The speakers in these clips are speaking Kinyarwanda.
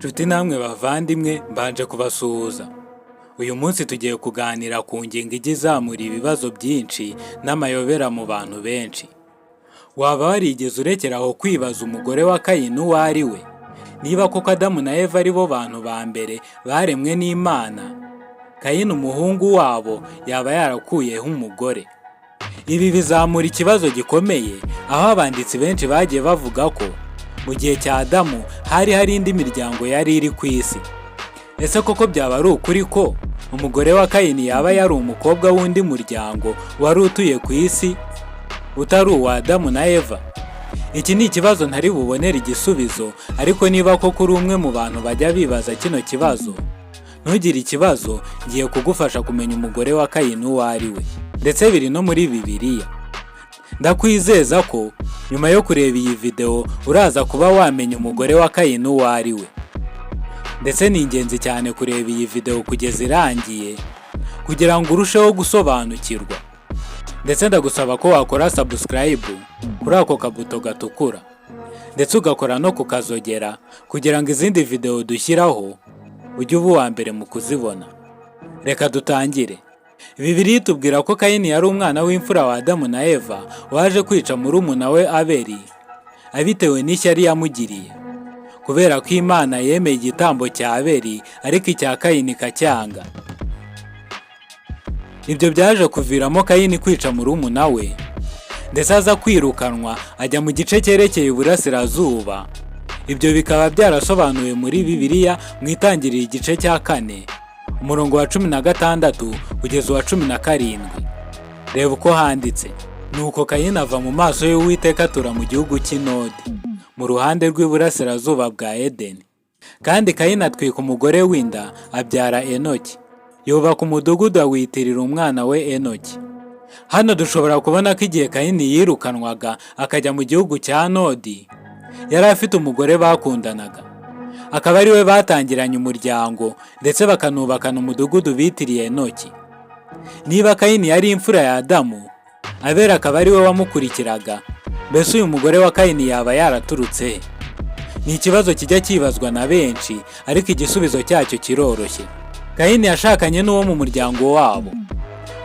Nshuti namwe bavandimwe, mbanje kubasuhuza. Uyu munsi tugiye kuganira ku ngingo izamura ibibazo byinshi n'amayobera mu bantu benshi. Waba warigeze urekeraho kwibaza umugore wa Kayini uwo ari we? Niba koko Adamu na Eva ari bo bantu ba mbere baremwe n'Imana, Kayini umuhungu wabo yaba yarakuyeho umugore? Ibi bizamura ikibazo gikomeye, aho abanditsi benshi bagiye bavuga ko mu gihe cya Adamu hari indi miryango yari iri ku isi. Ese koko byaba ari ukuri ko umugore wa Kayini yaba yari umukobwa w'undi muryango wari utuye ku isi utari uwa Adamu na Eva? Iki ni ikibazo ntari bubonere igisubizo, ariko niba koko uri umwe mu bantu bajya bibaza kino kibazo, ntugire ikibazo, ngiye kugufasha kumenya umugore wa Kayini uwo ari we, ndetse biri no muri Bibiliya. Ndakwizeza ko nyuma yo kureba iyi video uraza kuba wamenya umugore wa Kayini uwo ari we. Ndetse ni ingenzi cyane kureba iyi video kugeza irangiye kugira ngo urusheho gusobanukirwa. Ndetse ndagusaba ko wakora subscribe kuri ako kabuto gatukura, ndetse ugakora no kukazogera kugira ngo izindi video dushyiraho ujye uba uwa mbere mu kuzibona. Reka dutangire. Bibiliya itubwira ko Kayini yari umwana w'imfura wa Adamu na Eva waje kwica murumuna we Abeli abitewe n'ishyari yamugiriye, kubera ko Imana yemeye igitambo cya Abeli ariko icya Kayini ikacyanga. Ibyo byaje kuviramo Kayini kwica murumuna we, ndetse aza kwirukanwa ajya mu gice cyerekeye iburasirazuba. Ibyo bikaba byarasobanuwe muri Bibiliya mu Itangiriro igice cya 4 umurongo wa 16 kugeza uwa 17. Reba uko handitse: nuko Kayini ava mu maso y'Uwiteka atura mu gihugu cy'Inodi mu ruhande rw'iburasirazuba bwa Edeni. Kandi Kayini atwika umugore w'inda abyara Enoki, yubaka umudugudu awitirira umwana we Enoki. Hano dushobora kubona ko igihe Kayini yirukanwaga akajya mu gihugu cya Nodi, yari afite umugore bakundanaga, akaba ari we batangiranye umuryango, ndetse bakanubakana umudugudu bitiriye Enoki. Niba Kayini yari imfura ya Adamu, Abeli akaba ari we wamukurikiraga, mbese uyu mugore wa Kayini yaba yaraturutse he? Ni ikibazo kijya kibazwa na benshi, ariko igisubizo cyacyo kiroroshye. Kayini yashakanye n'uwo mu muryango wabo.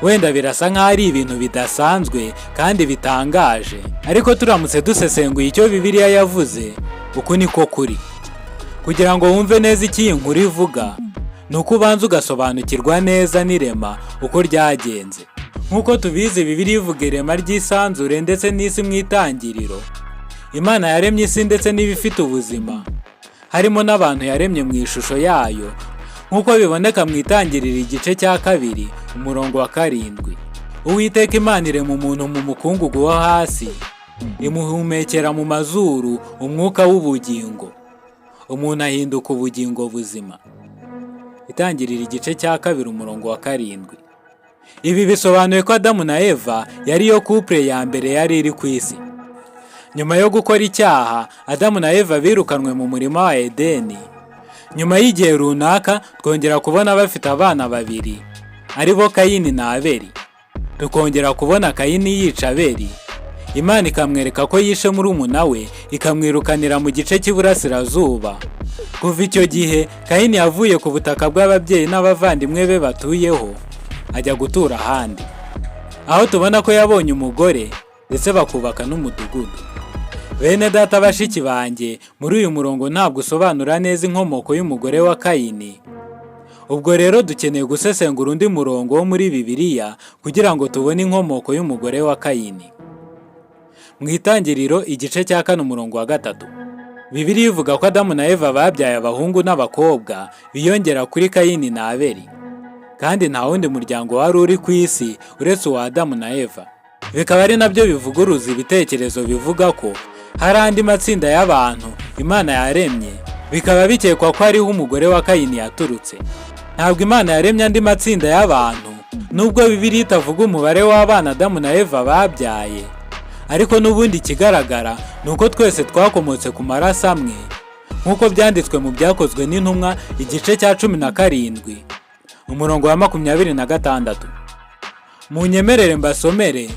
Wenda birasa nk'aho ari ibintu bidasanzwe kandi bitangaje, ariko turamutse dusesenguye icyo Bibiliya yavuze, uku niko kuri. Kugira ngo wumve neza icyo iyi nkuru ivuga, ni uko ubanza ugasobanukirwa neza n'irema uko ryagenze. Nk'uko tubizi, Bibiliya ivuga irema ry'isanzure ndetse n'isi mu itangiriro. Imana yaremye isi ndetse n'ibifite ubuzima, harimo n'abantu yaremye mu ishusho yayo, nk'uko biboneka mu Itangiriro igice cya 2 umurongo wa 7. Uwiteka Imana irema umuntu mu mukungugu wo hasi, imuhumekera mu mazuru umwuka w'ubugingo, umuntu ahinduka ubugingo buzima. Itangiriro igice cya 2 umurongo wa 7. Ibi bisobanuye ko Adamu na Eva yari yo couple ya mbere yari iri ku isi. Nyuma yo gukora icyaha, Adamu na Eva birukanwe mu murima wa Edeni. Nyuma y'igihe runaka twongera kubona bafite abana babiri, ari bo Kayini na Abeli. Tukongera kubona Kayini yica Abeli, Imana ikamwereka ko yishe murumuna we, ikamwirukanira mu gice cy'iburasirazuba. Kuva icyo gihe Kayini yavuye ku butaka bw'ababyeyi n'abavandimwe be batuyeho, ajya gutura ahandi, aho tubona ko yabonye umugore ndetse bakubaka n'umudugudu. Bene data bashiki banjye, muri uyu murongo ntabwo usobanura neza inkomoko y'umugore wa Kayini. Ubwo rero dukeneye gusesengura undi murongo wo muri Bibiliya kugira ngo tubone inkomoko y'umugore wa Kayini. Mu Itangiriro igice cya 4 umurongo wa 3, Bibiliya ivuga ko Adamu na Eva babyaye abahungu n'abakobwa biyongera kuri Kayini na Abeli, kandi nta wundi muryango wari uri ku isi uretse uwa Adamu na Eva. Bikaba ari nabyo bivuguruza ibitekerezo bivuga ko hari andi matsinda y'abantu Imana yaremye, bikaba bikekwa ko ariho umugore wa Kayini yaturutse. Ntabwo Imana yaremye andi matsinda y'abantu, nubwo Bibiliya itavuga umubare w'abana Adamu na Eva babyaye, ariko n'ubundi ikigaragara ni uko twese twakomotse ku maraso amwe, nk'uko byanditswe mu Byakozwe n'Intumwa igice cya 17 umurongo wa 26. Munyemerere mbasomere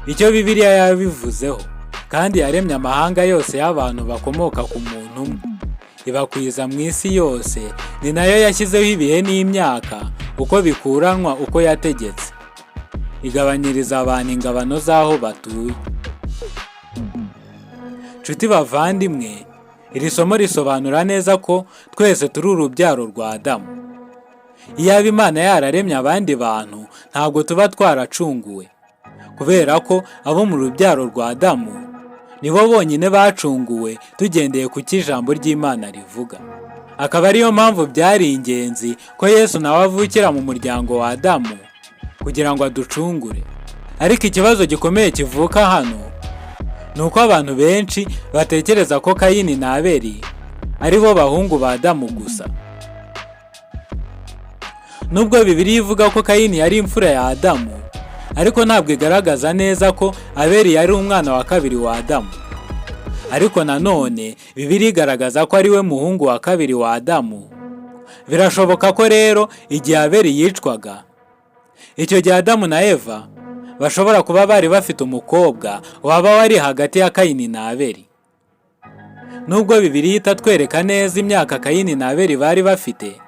icyo Bibiliya yabivuzeho. Kandi yaremye amahanga yose y'abantu bakomoka ku muntu umwe, ibakwiza mu isi yose, ni nayo yashyizeho ibihe n'imyaka uko bikuranwa uko yategetse, igabanyiriza abantu ingabano z'aho batuye. Nshuti bavandimwe, iri somo risobanura neza ko twese turi urubyaro rwa Adamu. Iyaba Imana yararemye abandi bantu, ntabwo tuba twaracunguwe, kubera ko abo mu rubyaro rwa Adamu nibo bonyine bacunguwe tugendeye ku cy'ijambo ry'Imana rivuga. Akaba ariyo mpamvu byari ingenzi ko Yesu nawe avukira mu muryango wa Adamu kugira ngo aducungure. Ariko ikibazo gikomeye kivuka hano ni uko abantu benshi batekereza ko Kayini na Abeli ari bo bahungu ba Adamu gusa. Nubwo Bibiliya ivuga ko Kayini yari imfura ya Adamu, ariko ntabwo igaragaza neza ko Abeli yari umwana wa kabiri wa Adamu. Ariko nanone Bibiliya igaragaza ko ari we muhungu wa kabiri wa Adamu. Birashoboka ko rero igihe Abeli yicwaga, icyo gihe Adamu na Eva bashobora kuba bari bafite umukobwa waba wari hagati ya Kayini na Abeli. Nubwo Bibiliya itatwereka neza imyaka Kayini na Abeli bari bafite,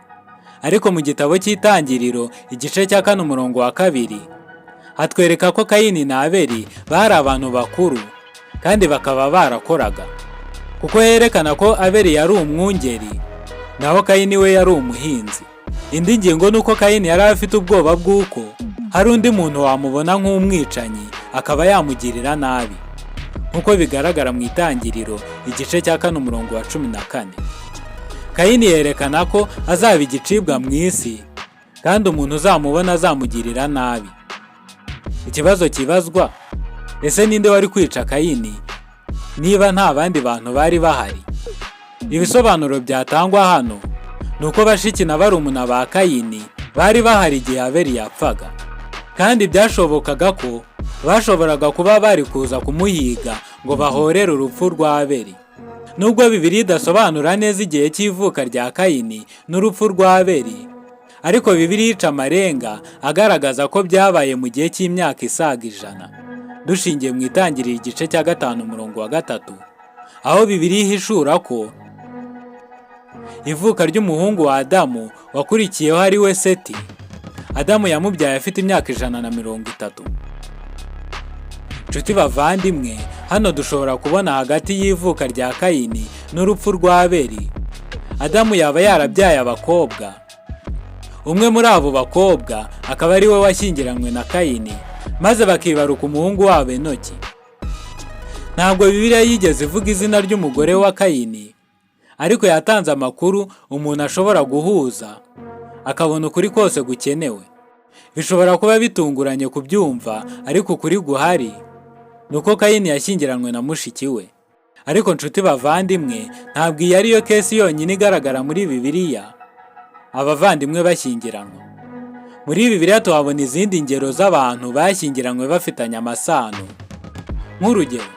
ariko mu gitabo cy'Itangiriro igice cya 4 umurongo wa 2 hatwereka ko Kayini na Abeli bari abantu bakuru kandi bakaba barakoraga, kuko yerekana ko Abeli yari umwungeri naho Kayini we yari umuhinzi. Indi ngingo ni uko Kayini yari afite ubwoba bw'uko hari undi muntu wamubona nk'umwicanyi akaba yamugirira nabi, nk'uko bigaragara mu Itangiriro igice cya 4 umurongo wa 14. Kayini yerekana ko azaba igicibwa mu isi kandi umuntu uzamubona azamugirira nabi. Ikibazo kibazwa, ese ninde wari kwica Kayini niba nta bandi bantu bari bahari? Ibisobanuro byatangwa hano ni uko bashiki na barumuna ba Kayini bari bahari igihe Abeli yapfaga, kandi byashobokaga ko bashoboraga kuba bari kuza kumuhiga ngo bahorere urupfu rwa Abeli. Nubwo Bibiliya idasobanura neza igihe cy'ivuka rya Kayini n'urupfu rwa Abeli, ariko Bibiliya ica amarenga agaragaza ko byabaye mu gihe cy'imyaka isaga 100, dushingiye mu Itangiriro igice cya 5 umurongo wa 3, aho Bibiliya ihishura ko ivuka ry'umuhungu wa Adamu wakurikiyeho ari we Seti, Adamu yamubyaye afite imyaka 130. Nshuti bavandimwe, hano dushobora kubona hagati y'ivuka rya Kayini n'urupfu rwa Abeli, Adamu yaba yarabyaye abakobwa. Umwe muri abo bakobwa akaba ari we washyingiranywe na Kayini, maze bakibaruka umuhungu wabo Enoki. Ntabwo Bibiliya yigeze ivuga izina ry'umugore wa Kayini, ariko yatanze amakuru umuntu ashobora guhuza akabona ukuri kose gukenewe. Bishobora kuba bitunguranye kubyumva, ariko ukuri guhari nuko Kayini yashyingiranywe na mushiki we. Ariko nshuti bavandimwe, ntabwo iyi ariyo kesi yonyine igaragara muri Bibiliya abavandimwe bashyingiranywe. Muri Bibiliya tuhabona izindi ngero z'abantu bashyingiranywe bafitanye amasano. Nk'urugero,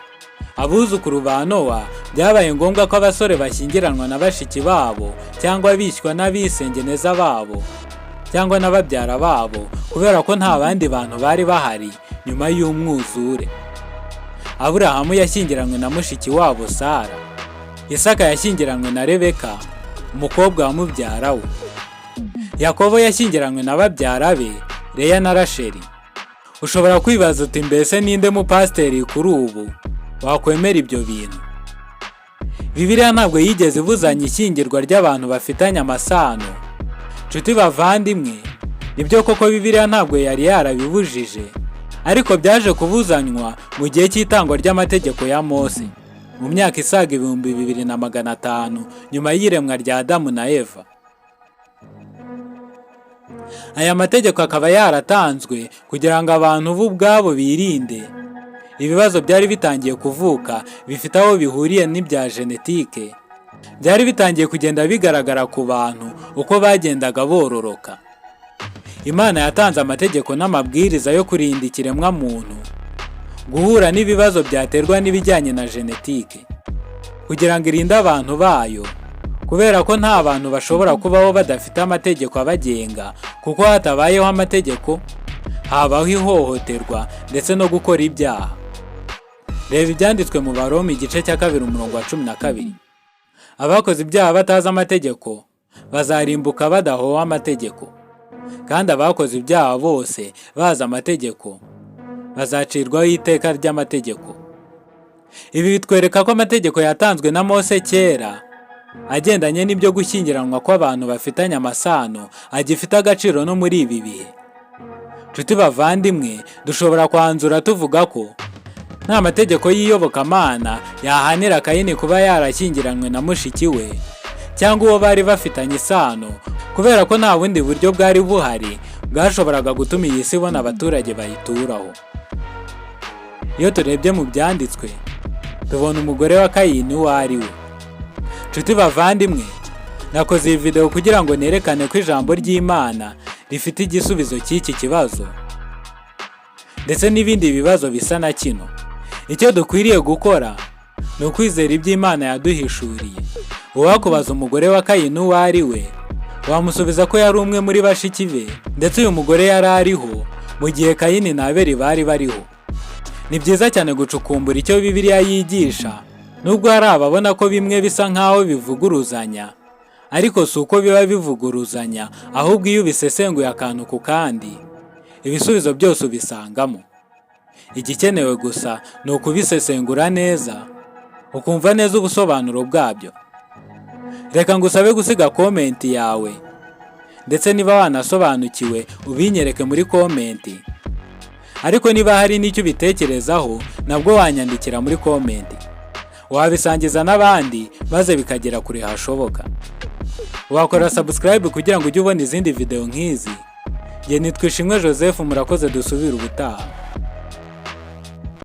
abuzukuru ba Nowa byabaye ngombwa ko abasore bashyingiranwa na bashiki babo cyangwa bishywa n'abisengeneza babo cyangwa n'ababyara babo, kubera ko nta bandi bantu bari bahari nyuma y'umwuzure. Aburahamu yashyingiranywe na mushiki wabo Sara. Isaka yashyingiranywe na Rebeka, umukobwa wa mubyara we. Yakobo yashyingiranywe na babyara be Leya na Rasheli. Ushobora kwibaza uti mbese ninde mupasiteri kuri ubu wakwemera ibyo bintu? Bibiliya ntabwo yigeze ibuzanya ishyingirwa ry'abantu bafitanye amasano. Nshuti bavandimwe, nibyo koko Bibiliya ntabwo yari yarabibujije, ariko byaje kubuzanywa mu gihe cy'itangwa ry'amategeko ya Mose mu myaka isaga 2500 nyuma y'iremwa rya Adamu na Eva. Aya mategeko akaba yaratanzwe kugira ngo abantu bo ubwabo birinde ibibazo byari bitangiye kuvuka bifite aho bihuriye n'ibya genetike. Byari bitangiye kugenda bigaragara ku bantu uko bagendaga bororoka. Imana yatanze amategeko n'amabwiriza yo kurinda ikiremwa muntu guhura n'ibibazo byaterwa n'ibijyanye na genetike, kugira ngo irinde abantu bayo, kubera ko nta bantu bashobora kubaho badafite amategeko abagenga, kuko hatabayeho amategeko habaho ihohoterwa ndetse no gukora ibyaha. Reba ibyanditswe mu Baroma igice cya 2 umurongo wa 12. Abakoze ibyaha batazi amategeko bazarimbuka badahowe amategeko, kandi abakoze ibyaha bose bazi amategeko bazacirwaho iteka ry'amategeko. Ibi bitwereka ko amategeko yatanzwe na Mose kera agendanye n'ibyo gushyingiranwa kw'abantu bafitanye amasano agifite agaciro no muri ibi bihe. Nshuti bavandimwe, dushobora kwanzura tuvuga ko nta mategeko y'iyobokamana yahanira Kayini kuba yarashyingiranywe na mushiki we cyangwa uwo bari bafitanye isano, kubera ko nta bundi buryo bwari buhari bwashoboraga gutuma iyi si ibona abaturage bayituraho. Iyo turebye mu byanditswe tubona umugore wa Kayini uwo ari we. Nshuti bavandimwe, nakoze iyi video kugira ngo nerekane ko ijambo ry'Imana rifite igisubizo cy'iki kibazo ndetse n'ibindi bibazo bisa na kino. Icyo dukwiriye gukora ni ukwizera iby'Imana yaduhishuriye. Uwakubaza umugore wa Kayini uwo ari we, wamusubiza ko yari umwe muri bashiki be, ndetse uyu mugore yari ariho mu gihe Kayini na Abeli bari bariho. Ni byiza cyane gucukumbura icyo Bibiliya yigisha, nubwo hari ababona ko bimwe bisa nk'aho bivuguruzanya, ariko si uko biba bivuguruzanya, ahubwo iyo ubisesenguye akantu ku kandi ibisubizo byose ubisangamo. Igikenewe gusa ni ukubisesengura neza, ukumva neza ubusobanuro bwabyo. Reka ngusabe gusiga komenti yawe, ndetse niba wanasobanukiwe ubinyereke muri komenti. Ariko niba hari n'icyo ubitekerezaho nabwo wanyandikira muri komenti. Wabisangiza n'abandi maze bikagera kure hashoboka. Wakora subscribe kugira ngo ujye ubona izindi video nk'izi. Nitwa Ishimwe Joseph, murakoze, dusubire ubutaha.